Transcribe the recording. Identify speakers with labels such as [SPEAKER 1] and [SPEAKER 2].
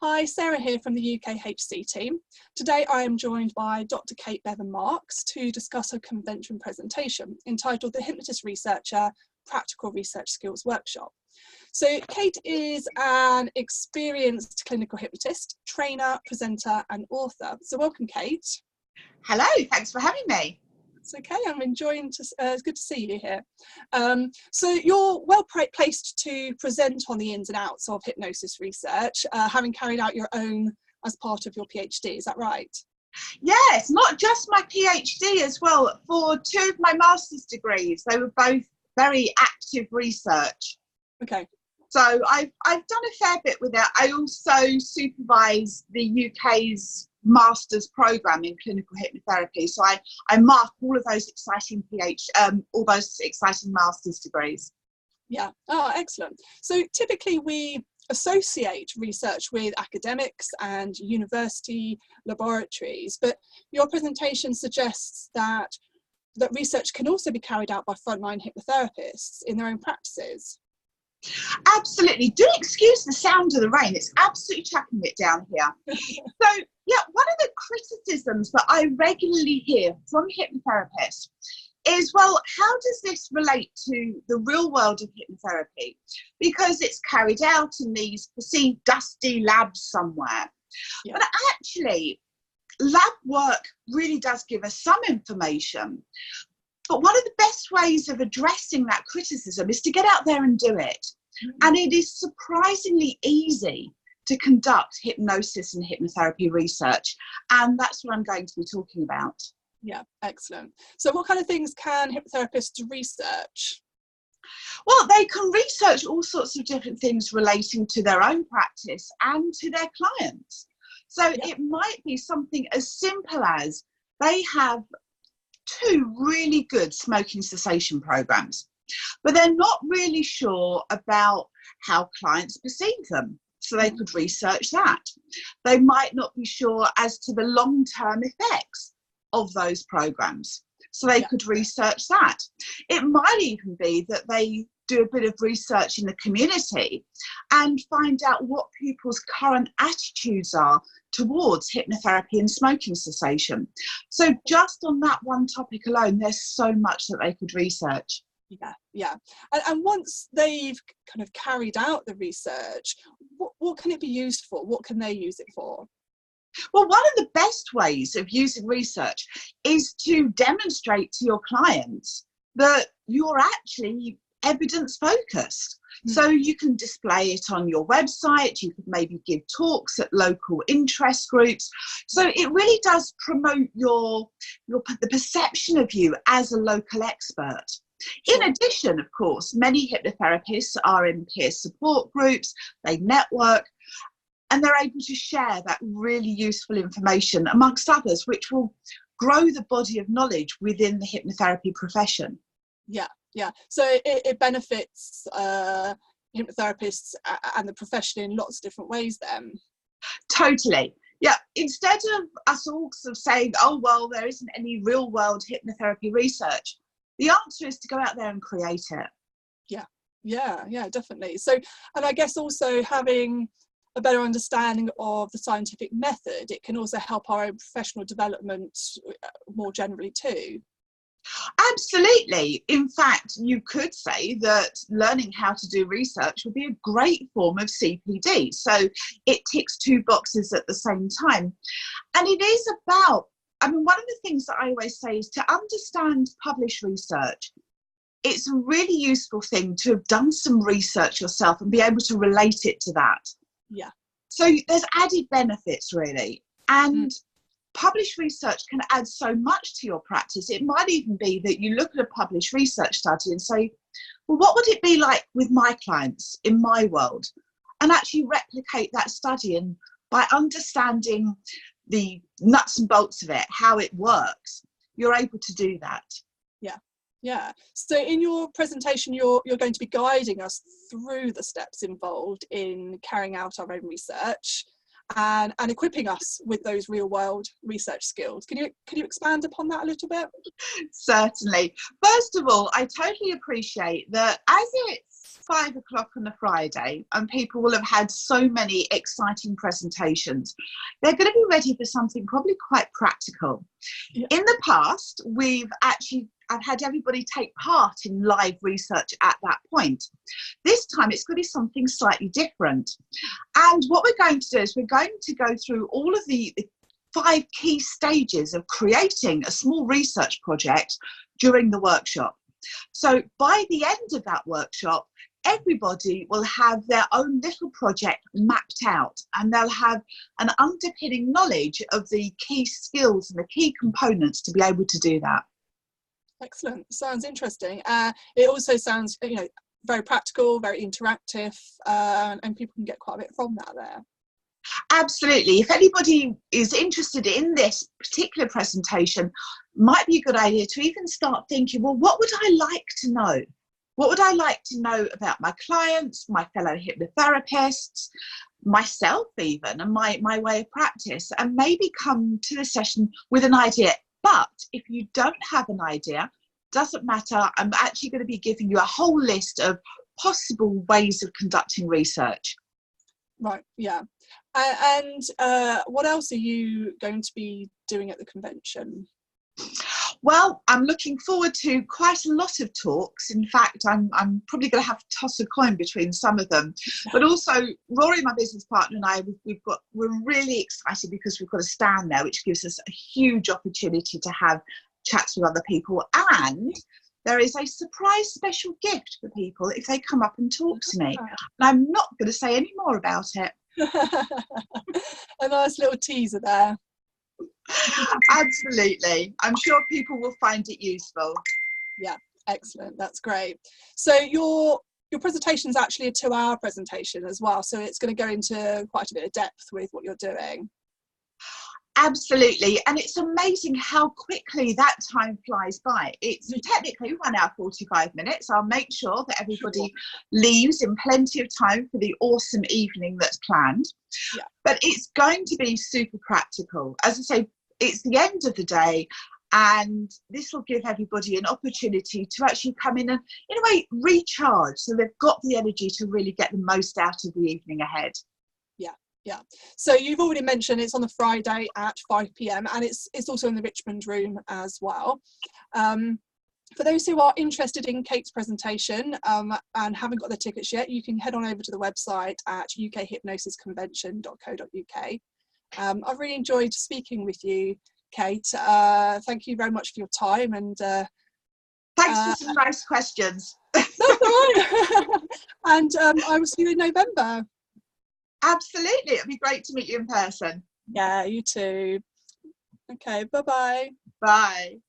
[SPEAKER 1] Hi, Sarah here from the UKHC team. Today I am joined by Dr. Kate Beaven-Marks to discuss a convention presentation entitled The Hypnotist Researcher Practical Research Skills Workshop. So Kate is an experienced clinical hypnotist, trainer, presenter and author. So welcome, Kate.
[SPEAKER 2] Hello, thanks for having me.
[SPEAKER 1] It's okay, I'm enjoying, it's good to see you here. So you're well placed to present on the ins and outs of hypnosis research, having carried out your own as part of your PhD, is that right?
[SPEAKER 2] Yes, not just my PhD as well. For two of my master's degrees, they were both very active research.
[SPEAKER 1] Okay.
[SPEAKER 2] So I've done a fair bit with it. I also supervise the UK's master's program in clinical hypnotherapy. So I mark all of those exciting all those exciting master's degrees.
[SPEAKER 1] Yeah. Oh, excellent. So typically we associate research with academics and university laboratories, but your presentation suggests that research can also be carried out by frontline hypnotherapists in their own practices.
[SPEAKER 2] Absolutely. Do excuse the sound of the rain. It's absolutely chucking it down here. So, yeah, one of the criticisms that I regularly hear from hypnotherapists is, well, how does this relate to the real world of hypnotherapy? Because it's carried out in these perceived dusty labs somewhere. Yeah. But actually, lab work really does give us some information. But one of the best ways of addressing that criticism is to get out there and do it. And it is surprisingly easy to conduct hypnosis and hypnotherapy research. And that's what I'm going to be talking about.
[SPEAKER 1] Yeah, excellent. So what kind of things can hypnotherapists research?
[SPEAKER 2] Well, they can research all sorts of different things relating to their own practice and to their clients. So it might be something as simple as they have two really good smoking cessation programs, but they're not really sure about how clients perceive them. So they could research that. They might not be sure as to the long-term effects of those programs. So they could research that. It might even be that they do a bit of research in the community and find out what people's current attitudes are towards hypnotherapy and smoking cessation. So just on that one topic alone, there's so much that they could research.
[SPEAKER 1] Yeah. And once they've kind of carried out the research, what can it be used for? What can they use it for?
[SPEAKER 2] Well, one of the best ways of using research is to demonstrate to your clients that you're actually evidence focused. So you can display it on your website, you could maybe give talks at local interest groups. So it really does promote the perception of you as a local expert. In addition, of course, many hypnotherapists are in peer support groups, they network, and they're able to share that really useful information amongst others, which will grow the body of knowledge within the hypnotherapy profession.
[SPEAKER 1] Yeah. So it benefits hypnotherapists and the profession in lots of different ways then. Totally.
[SPEAKER 2] Yeah. Instead of us all sort of saying, oh, well, there isn't any real world hypnotherapy research, the answer is to go out there and create it.
[SPEAKER 1] Yeah, definitely. So, and I guess also having a better understanding of the scientific method, it can also help our own professional development more generally too.
[SPEAKER 2] Absolutely. In fact, you could say that learning how to do research would be a great form of CPD. So it ticks two boxes at the same time. And it is about, one of the things that I always say is to understand published research. It's a really useful thing to have done some research yourself and be able to relate it to that.
[SPEAKER 1] Yeah.
[SPEAKER 2] So there's added benefits really. And published research can add so much to your practice. It might even be that you look at a published research study and say, well, what would it be like with my clients in my world? And actually replicate that study. And by understanding the nuts and bolts of it, how it works, you're able to do that.
[SPEAKER 1] Yeah. So in your presentation, you're going to be guiding us through the steps involved in carrying out our own research and equipping us with those real world research skills. Can you expand upon that a little bit?
[SPEAKER 2] Certainly. First of all, I totally appreciate that as it's 5 o'clock on a Friday and people will have had so many exciting presentations, they're going to be ready for something probably quite practical. Yeah. In the past, I've had everybody take part in live research at that point. This time it's going to be something slightly different. And what we're going to do is we're going to go through all of the 5 key stages of creating a small research project during the workshop. So by the end of that workshop, everybody will have their own little project mapped out, and they'll have an underpinning knowledge of the key skills and the key components to be able to do that.
[SPEAKER 1] Excellent. Sounds interesting. It also sounds, very practical, very interactive, and people can get quite a bit from that there.
[SPEAKER 2] Absolutely. If anybody is interested in this particular presentation, might be a good idea to even start thinking, well, what would I like to know? What would I like to know about my clients, my fellow hypnotherapists, myself even, and my way of practice, and maybe come to the session with an idea. But if you don't have an idea, doesn't matter. I'm actually going to be giving you a whole list of possible ways of conducting research.
[SPEAKER 1] Right, yeah. And what else are you going to be doing at the convention?
[SPEAKER 2] Well, I'm looking forward to quite a lot of talks. In fact, I'm probably going to have to toss a coin between some of them. But also, Rory, my business partner, and I, we're really excited because we've got a stand there, which gives us a huge opportunity to have chats with other people. And there is a surprise special gift for people if they come up and talk to me. And I'm not going to say any more about it.
[SPEAKER 1] A nice little teaser there.
[SPEAKER 2] Absolutely. I'm sure people will find it useful.
[SPEAKER 1] Yeah, excellent. That's great. So your presentation is actually a 2-hour presentation as well. So it's going to go into quite a bit of depth with what you're doing.
[SPEAKER 2] Absolutely. And it's amazing how quickly that time flies by. It's technically 1 hour 45 minutes. I'll make sure that everybody leaves in plenty of time for the awesome evening that's planned. Yeah. But it's going to be super practical. As I say, it's the end of the day, and this will give everybody an opportunity to actually come in and, in a way, recharge, so they've got the energy to really get the most out of the evening ahead.
[SPEAKER 1] Yeah, so you've already mentioned it's on a Friday at 5 p.m. and it's also in the Richmond room as well. For those who are interested in Kate's presentation and haven't got their tickets yet, you can head on over to the website at ukhypnosisconvention.co.uk. I've really enjoyed speaking with you, Kate. Thank you very much for your time, and
[SPEAKER 2] thanks for some nice questions.
[SPEAKER 1] That's all right. And I will see you in November.
[SPEAKER 2] Absolutely. It'd be great to meet you in person.
[SPEAKER 1] Yeah, you too. Okay, bye-bye.
[SPEAKER 2] Bye.